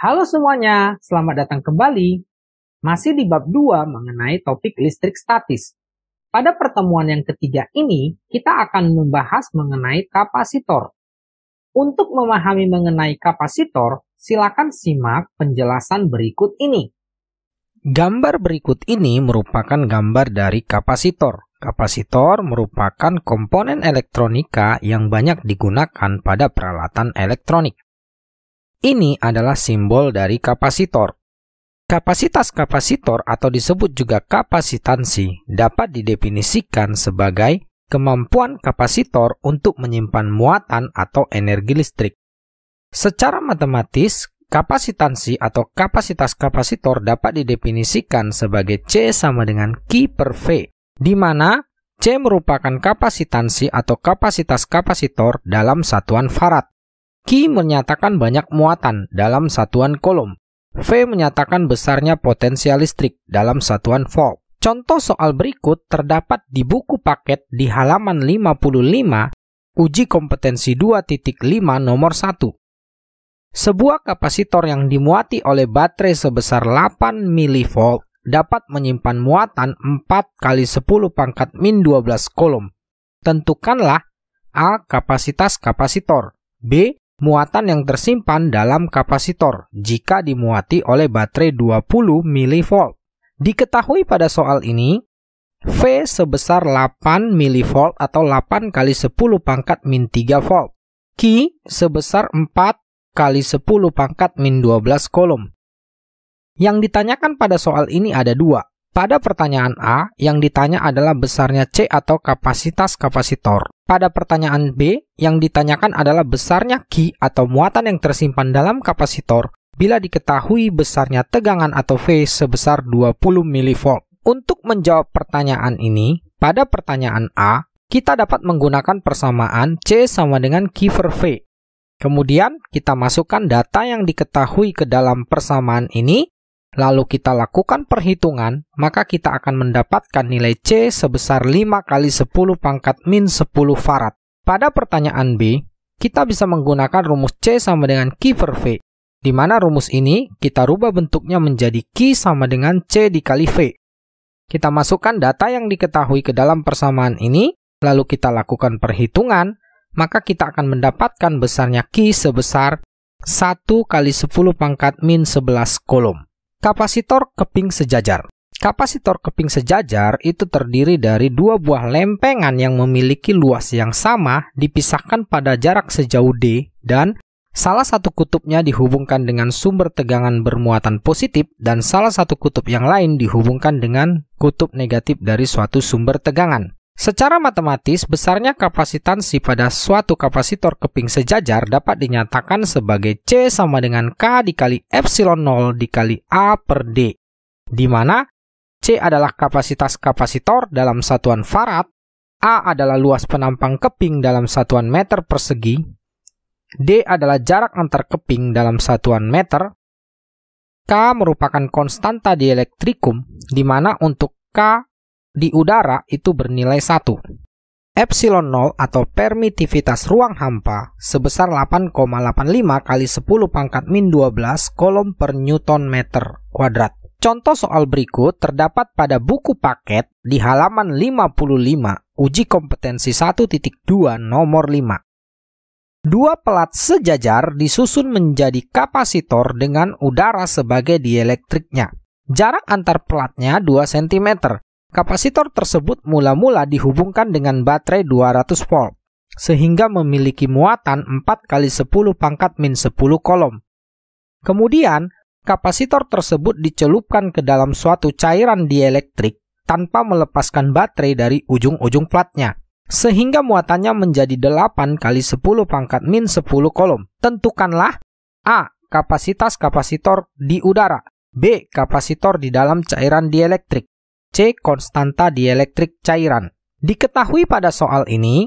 Halo semuanya, selamat datang kembali. Masih di bab 2 mengenai topik listrik statis. Pada pertemuan yang ketiga ini, kita akan membahas mengenai kapasitor. Untuk memahami mengenai kapasitor, silakan simak penjelasan berikut ini. Gambar berikut ini merupakan gambar dari kapasitor. Kapasitor merupakan komponen elektronika yang banyak digunakan pada peralatan elektronik. Ini adalah simbol dari kapasitor. Kapasitas kapasitor atau disebut juga kapasitansi dapat didefinisikan sebagai kemampuan kapasitor untuk menyimpan muatan atau energi listrik. Secara matematis, kapasitansi atau kapasitas kapasitor dapat didefinisikan sebagai C sama dengan Q per V, di mana C merupakan kapasitansi atau kapasitas kapasitor dalam satuan farad. Q menyatakan banyak muatan dalam satuan coulomb. V menyatakan besarnya potensial listrik dalam satuan volt. Contoh soal berikut terdapat di buku paket di halaman 55, uji kompetensi 2.5 nomor 1. Sebuah kapasitor yang dimuati oleh baterai sebesar 8 mV dapat menyimpan muatan 4 kali 10 pangkat min 12 coulomb. Tentukanlah A. Kapasitas kapasitor, B. Muatan yang tersimpan dalam kapasitor jika dimuati oleh baterai 20 mV. Diketahui pada soal ini, V sebesar 8 mV atau 8 kali 10 pangkat min 3 volt. Q sebesar 4 kali 10 pangkat min 12 coulomb. Yang ditanyakan pada soal ini ada dua. Pada pertanyaan A, yang ditanya adalah besarnya C atau kapasitas kapasitor. Pada pertanyaan B, yang ditanyakan adalah besarnya Q atau muatan yang tersimpan dalam kapasitor bila diketahui besarnya tegangan atau V sebesar 20 mV. Untuk menjawab pertanyaan ini, pada pertanyaan A, kita dapat menggunakan persamaan C sama dengan Q per V. Kemudian, kita masukkan data yang diketahui ke dalam persamaan ini, lalu kita lakukan perhitungan, maka kita akan mendapatkan nilai C sebesar 5 kali 10 pangkat min 10 farad. Pada pertanyaan B, kita bisa menggunakan rumus C sama dengan Q per V, di mana rumus ini kita rubah bentuknya menjadi Q sama dengan C dikali V. Kita masukkan data yang diketahui ke dalam persamaan ini, lalu kita lakukan perhitungan, maka kita akan mendapatkan besarnya Q sebesar 1 kali 10 pangkat min 11 coulomb. Kapasitor keping sejajar. Kapasitor keping sejajar itu terdiri dari dua buah lempengan yang memiliki luas yang sama dipisahkan pada jarak sejauh D dan salah satu kutubnya dihubungkan dengan sumber tegangan bermuatan positif dan salah satu kutub yang lain dihubungkan dengan kutub negatif dari suatu sumber tegangan. Secara matematis, besarnya kapasitansi pada suatu kapasitor keping sejajar dapat dinyatakan sebagai C sama dengan K dikali epsilon 0 dikali A per D, di mana C adalah kapasitas kapasitor dalam satuan farad, A adalah luas penampang keping dalam satuan meter persegi, D adalah jarak antar keping dalam satuan meter, K merupakan konstanta dielektrikum, di mana untuk K di udara itu bernilai 1. Epsilon 0 atau permitivitas ruang hampa sebesar 8,85 kali 10 pangkat min 12 coulomb per newton meter kuadrat. Contoh soal berikut terdapat pada buku paket di halaman 55, uji kompetensi 1.2 nomor 5. Dua pelat sejajar disusun menjadi kapasitor dengan udara sebagai dielektriknya. Jarak antar pelatnya 2 cm. Kapasitor tersebut mula-mula dihubungkan dengan baterai 200 volt, sehingga memiliki muatan 4 kali 10 pangkat min 10 coulomb. Kemudian, kapasitor tersebut dicelupkan ke dalam suatu cairan dielektrik tanpa melepaskan baterai dari ujung-ujung platnya, sehingga muatannya menjadi 8 kali 10 pangkat min 10 coulomb. Tentukanlah A. Kapasitas kapasitor di udara, B. Kapasitor di dalam cairan dielektrik, C. Konstanta dielektrik cairan. Diketahui pada soal ini,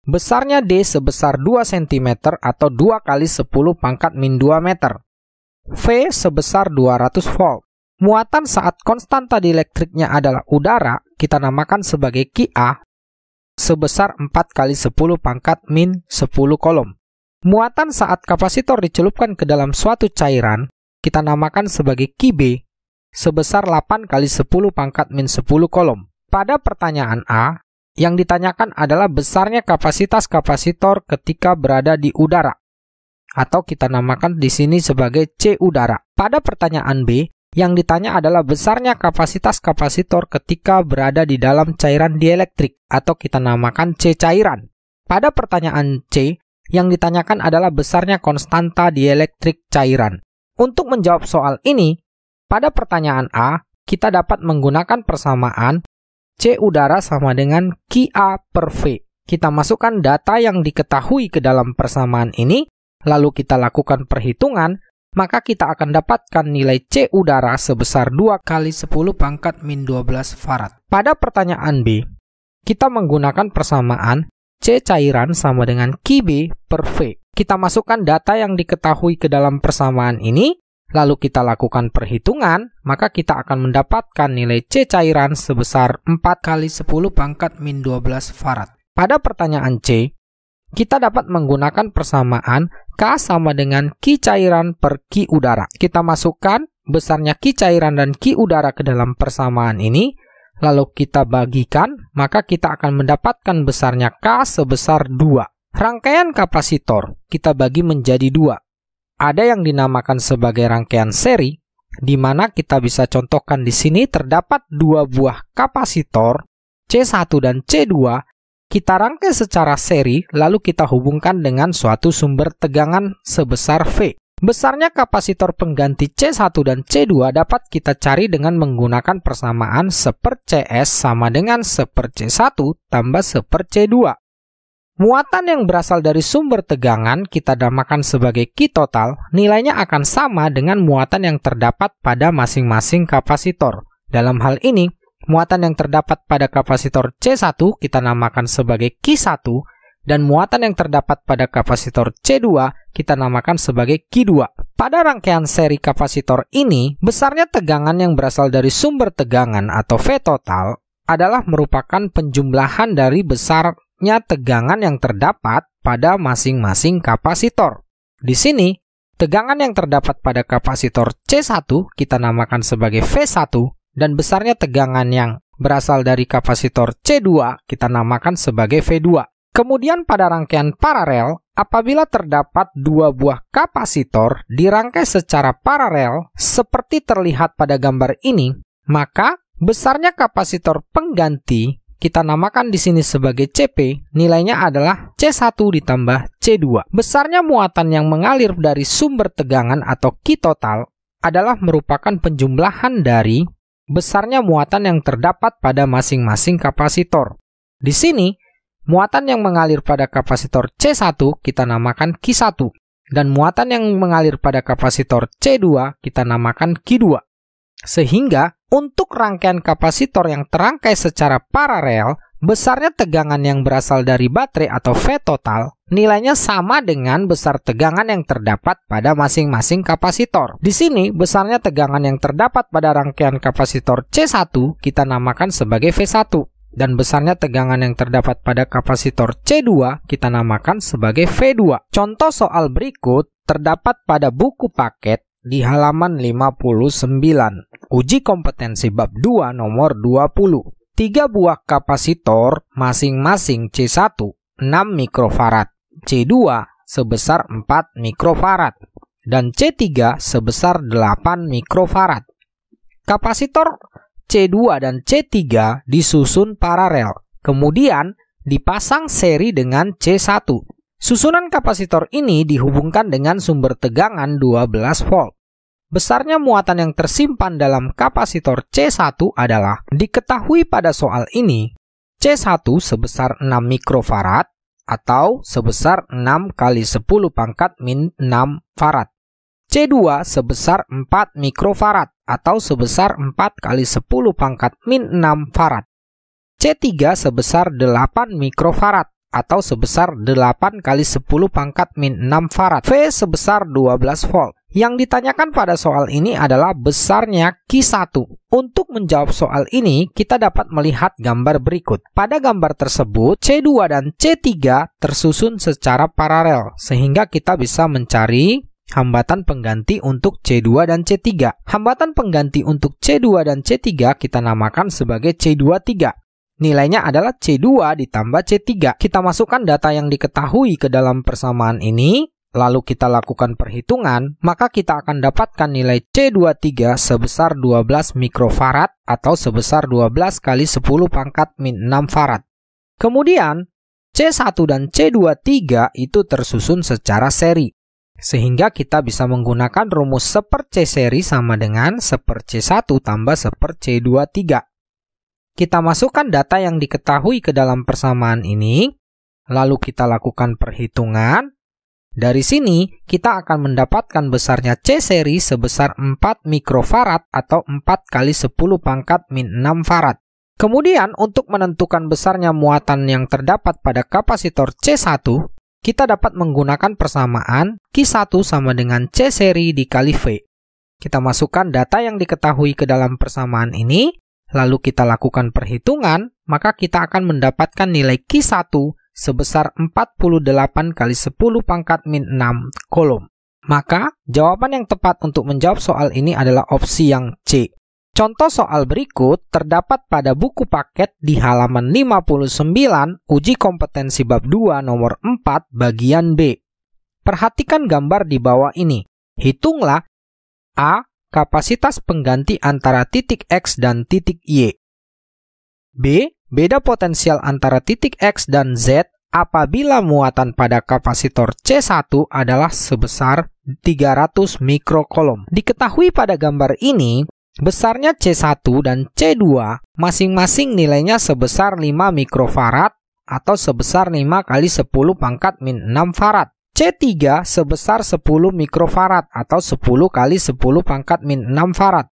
besarnya D sebesar 2 cm atau 2 kali 10 pangkat min 2 meter. V sebesar 200 volt. Muatan saat konstanta dielektriknya adalah udara, kita namakan sebagai Qa, sebesar 4 kali 10 pangkat min 10 coulomb. Muatan saat kapasitor dicelupkan ke dalam suatu cairan kita namakan sebagai Qb sebesar 8 kali 10 pangkat min 10 kolom. Pada pertanyaan A, yang ditanyakan adalah besarnya kapasitas kapasitor ketika berada di udara, atau kita namakan di sini sebagai C udara. Pada pertanyaan B, yang ditanya adalah besarnya kapasitas kapasitor ketika berada di dalam cairan dielektrik, atau kita namakan C cairan. Pada pertanyaan C, yang ditanyakan adalah besarnya konstanta dielektrik cairan. Untuk menjawab soal ini, pada pertanyaan A, kita dapat menggunakan persamaan C udara sama dengan QA per V. Kita masukkan data yang diketahui ke dalam persamaan ini, lalu kita lakukan perhitungan, maka kita akan dapatkan nilai C udara sebesar 2 kali 10 pangkat min 12 farad. Pada pertanyaan B, kita menggunakan persamaan C cairan sama dengan Qb per V. Kita masukkan data yang diketahui ke dalam persamaan ini, lalu kita lakukan perhitungan, maka kita akan mendapatkan nilai C cairan sebesar 4 kali 10 pangkat min 12 farad. Pada pertanyaan C, kita dapat menggunakan persamaan K sama dengan Q cairan per Q udara. Kita masukkan besarnya Q cairan dan Q udara ke dalam persamaan ini, lalu kita bagikan, maka kita akan mendapatkan besarnya K sebesar 2. Rangkaian kapasitor kita bagi menjadi 2. Ada yang dinamakan sebagai rangkaian seri, di mana kita bisa contohkan di sini terdapat 2 buah kapasitor C1 dan C2, kita rangkai secara seri, lalu kita hubungkan dengan suatu sumber tegangan sebesar V. Besarnya kapasitor pengganti C1 dan C2 dapat kita cari dengan menggunakan persamaan 1/CS sama dengan 1/C1 tambah 1/C2. Muatan yang berasal dari sumber tegangan kita namakan sebagai Q total, nilainya akan sama dengan muatan yang terdapat pada masing-masing kapasitor. Dalam hal ini, muatan yang terdapat pada kapasitor C1 kita namakan sebagai Q1, dan muatan yang terdapat pada kapasitor C2 kita namakan sebagai Q2. Pada rangkaian seri kapasitor ini, besarnya tegangan yang berasal dari sumber tegangan atau V total adalah merupakan penjumlahan dari besarnya tegangan yang terdapat pada masing-masing kapasitor. Di sini, tegangan yang terdapat pada kapasitor C1 kita namakan sebagai V1, dan besarnya tegangan yang berasal dari kapasitor C2 kita namakan sebagai V2. Kemudian pada rangkaian paralel, apabila terdapat 2 buah kapasitor dirangkai secara paralel seperti terlihat pada gambar ini, maka besarnya kapasitor pengganti kita namakan di sini sebagai CP, nilainya adalah C1 ditambah C2. Besarnya muatan yang mengalir dari sumber tegangan atau Q total adalah merupakan penjumlahan dari besarnya muatan yang terdapat pada masing-masing kapasitor. Di sini, muatan yang mengalir pada kapasitor C1 kita namakan Q1, dan muatan yang mengalir pada kapasitor C2 kita namakan Q2. Sehingga, untuk rangkaian kapasitor yang terangkai secara paralel, besarnya tegangan yang berasal dari baterai atau V total, nilainya sama dengan besar tegangan yang terdapat pada masing-masing kapasitor. Di sini, besarnya tegangan yang terdapat pada rangkaian kapasitor C1 kita namakan sebagai V1. Dan besarnya tegangan yang terdapat pada kapasitor C2 kita namakan sebagai V2. Contoh soal berikut terdapat pada buku paket di halaman 59. Uji kompetensi bab 2 nomor 20. 3 buah kapasitor masing-masing C1 6 mikrofarad, C2 sebesar 4 mikrofarad, dan C3 sebesar 8 mikrofarad. Kapasitor C2 dan C3 disusun paralel, kemudian dipasang seri dengan C1. Susunan kapasitor ini dihubungkan dengan sumber tegangan 12 volt. Besarnya muatan yang tersimpan dalam kapasitor C1 adalah diketahui pada soal ini. C1 sebesar 6 mikrofarad atau sebesar 6 kali 10 pangkat min 6 farad. C2 sebesar 4 mikrofarad atau sebesar 4 kali 10 pangkat min 6 farad. C3 sebesar 8 mikrofarad atau sebesar 8 kali 10 pangkat min 6 farad. V sebesar 12 volt. Yang ditanyakan pada soal ini adalah besarnya Q1. Untuk menjawab soal ini, kita dapat melihat gambar berikut. Pada gambar tersebut, C2 dan C3 tersusun secara paralel, sehingga kita bisa mencari hambatan pengganti untuk C2 dan C3. Hambatan pengganti untuk C2 dan C3 kita namakan sebagai C23. Nilainya adalah C2 ditambah C3. Kita masukkan data yang diketahui ke dalam persamaan ini, lalu kita lakukan perhitungan, maka kita akan dapatkan nilai C23 sebesar 12 mikrofarad atau sebesar 12 kali 10 pangkat min 6 farad. Kemudian, C1 dan C23 itu tersusun secara seri, sehingga kita bisa menggunakan rumus 1/C seri sama dengan 1/C1 tambah 1/C23. Kita masukkan data yang diketahui ke dalam persamaan ini, lalu kita lakukan perhitungan. Dari sini, kita akan mendapatkan besarnya C seri sebesar 4 mikrofarad atau 4 kali 10 pangkat min 6 farad. Kemudian, untuk menentukan besarnya muatan yang terdapat pada kapasitor C1, kita dapat menggunakan persamaan Q1 sama dengan C seri dikali V. Kita masukkan data yang diketahui ke dalam persamaan ini, lalu kita lakukan perhitungan, maka kita akan mendapatkan nilai Q1 sebesar 48 kali 10 pangkat min 6 kolom. Maka, jawaban yang tepat untuk menjawab soal ini adalah opsi yang C. Contoh soal berikut terdapat pada buku paket di halaman 59 uji kompetensi bab 2 nomor 4 bagian B. Perhatikan gambar di bawah ini. Hitunglah A. Kapasitas pengganti antara titik X dan titik Y. B. Beda potensial antara titik X dan Z apabila muatan pada kapasitor C1 adalah sebesar 300 mikrokolom. Diketahui pada gambar ini, besarnya C1 dan C2 masing-masing nilainya sebesar 5 mikrofarad atau sebesar 5 kali 10 pangkat min 6 farad. C3 sebesar 10 mikrofarad atau 10 kali 10 pangkat min 6 farad.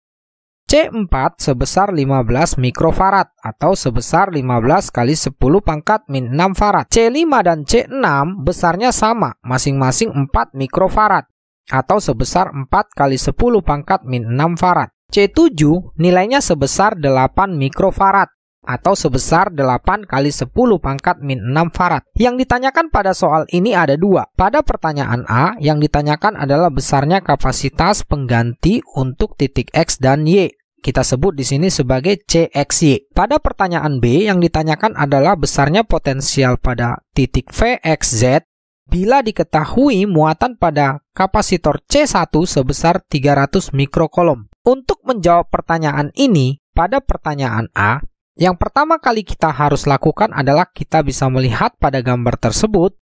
C4 sebesar 15 mikrofarad atau sebesar 15 kali 10 pangkat min 6 farad. C5 dan C6 besarnya sama, masing-masing 4 mikrofarad atau sebesar 4 kali 10 pangkat min 6 farad. C7 nilainya sebesar 8 mikrofarad atau sebesar 8 kali 10 pangkat min 6 farad. Yang ditanyakan pada soal ini ada dua. Pada pertanyaan A, yang ditanyakan adalah besarnya kapasitas pengganti untuk titik X dan Y. Kita sebut di sini sebagai CXY. Pada pertanyaan B, yang ditanyakan adalah besarnya potensial pada titik VXZ bila diketahui muatan pada kapasitor C1 sebesar 300 mikrokolom. Untuk menjawab pertanyaan ini, pada pertanyaan A, yang pertama kali kita harus lakukan adalah kita bisa melihat pada gambar tersebut,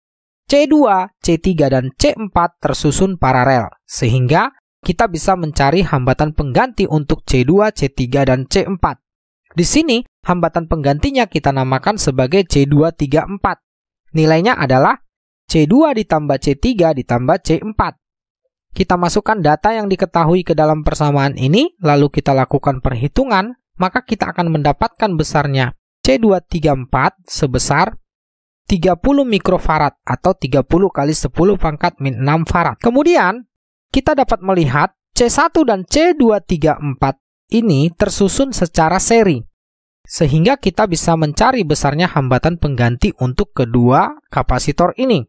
C2, C3, dan C4 tersusun paralel, sehingga kita bisa mencari hambatan pengganti untuk C2, C3, dan C4. Di sini, hambatan penggantinya kita namakan sebagai C234. Nilainya adalah C2 ditambah C3 ditambah C4. Kita masukkan data yang diketahui ke dalam persamaan ini, lalu kita lakukan perhitungan, maka kita akan mendapatkan besarnya C234 sebesar 30 mikrofarad atau 30 kali 10 pangkat min 6 farad. Kemudian, kita dapat melihat C1 dan C234 ini tersusun secara seri, sehingga kita bisa mencari besarnya hambatan pengganti untuk kedua kapasitor ini.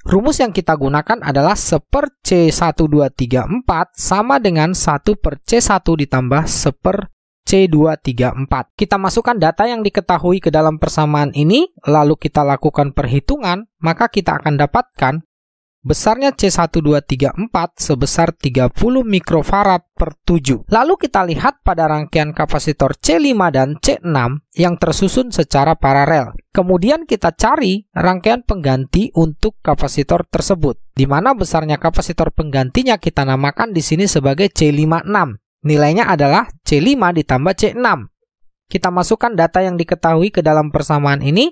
Rumus yang kita gunakan adalah 1/C1234 sama dengan 1/C1 ditambah 1/C234. Kita masukkan data yang diketahui ke dalam persamaan ini, lalu kita lakukan perhitungan, maka kita akan dapatkan besarnya C1234 sebesar 30 mikrofarad per 7. Lalu kita lihat pada rangkaian kapasitor C5 dan C6 yang tersusun secara paralel. Kemudian kita cari rangkaian pengganti untuk kapasitor tersebut, di mana besarnya kapasitor penggantinya kita namakan di sini sebagai C56. Nilainya adalah C5 ditambah C6. Kita masukkan data yang diketahui ke dalam persamaan ini,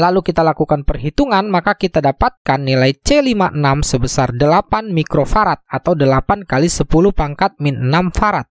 lalu kita lakukan perhitungan, maka kita dapatkan nilai C56 sebesar 8 mikrofarad atau 8 kali 10 pangkat min 6 farad.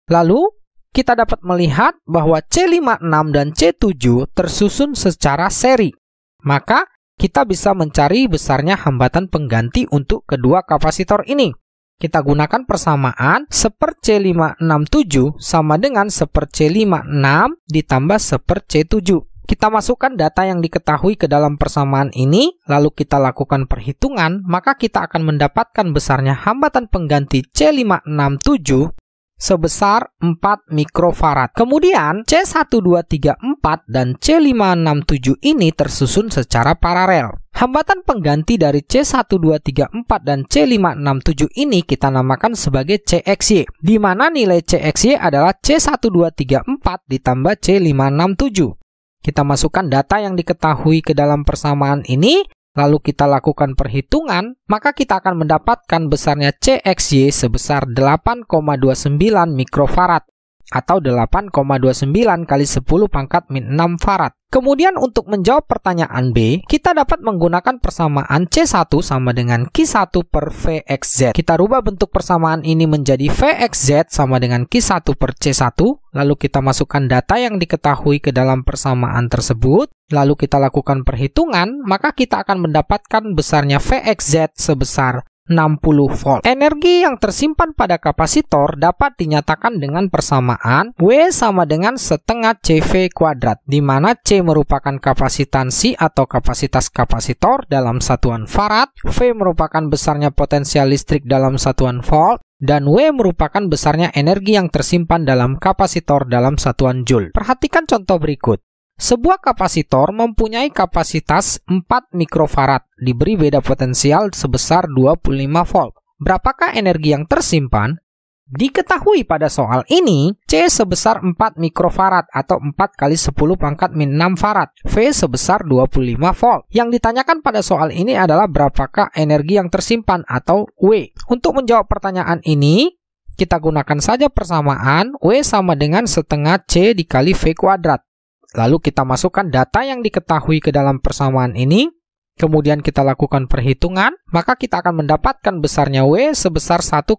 Lalu, kita dapat melihat bahwa C56 dan C7 tersusun secara seri. Maka, kita bisa mencari besarnya hambatan pengganti untuk kedua kapasitor ini. Kita gunakan persamaan 1/C567 sama dengan 1/C56 ditambah 1/C7. Kita masukkan data yang diketahui ke dalam persamaan ini, lalu kita lakukan perhitungan, maka kita akan mendapatkan besarnya hambatan pengganti C567 sebesar 4 mikrofarad. Kemudian C1234 dan C567 ini tersusun secara paralel. Hambatan pengganti dari C1234 dan C567 ini kita namakan sebagai CXY, di mana nilai CXY adalah C1234 ditambah C567. Kita masukkan data yang diketahui ke dalam persamaan ini, lalu kita lakukan perhitungan, maka kita akan mendapatkan besarnya CXY sebesar 8,29 mikrofarad atau 8,29 kali 10 pangkat min 6 farad. Kemudian untuk menjawab pertanyaan B, kita dapat menggunakan persamaan C1 sama dengan Q1 per Vxz. Kita rubah bentuk persamaan ini menjadi Vxz sama dengan Q1 per C1, lalu kita masukkan data yang diketahui ke dalam persamaan tersebut, lalu kita lakukan perhitungan, maka kita akan mendapatkan besarnya Vxz sebesar 60 volt. Energi yang tersimpan pada kapasitor dapat dinyatakan dengan persamaan W sama dengan setengah CV kuadrat, di mana C merupakan kapasitansi atau kapasitas kapasitor dalam satuan farad, V merupakan besarnya potensial listrik dalam satuan volt, dan W merupakan besarnya energi yang tersimpan dalam kapasitor dalam satuan joule. Perhatikan contoh berikut. Sebuah kapasitor mempunyai kapasitas 4 mikrofarad, diberi beda potensial sebesar 25 volt. Berapakah energi yang tersimpan? Diketahui pada soal ini, C sebesar 4 mikrofarad atau 4 kali 10 pangkat min 6 farad, V sebesar 25 volt. Yang ditanyakan pada soal ini adalah berapakah energi yang tersimpan atau W. Untuk menjawab pertanyaan ini, kita gunakan saja persamaan W sama dengan setengah C dikali V kuadrat. Lalu kita masukkan data yang diketahui ke dalam persamaan ini, kemudian kita lakukan perhitungan, maka kita akan mendapatkan besarnya W sebesar 1,25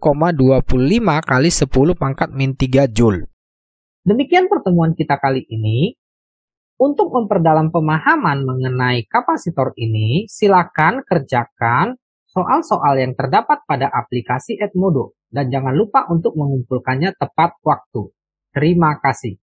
kali 10 pangkat min 3 joule. Demikian pertemuan kita kali ini. Untuk memperdalam pemahaman mengenai kapasitor ini, silakan kerjakan soal-soal yang terdapat pada aplikasi Edmodo, dan jangan lupa untuk mengumpulkannya tepat waktu. Terima kasih.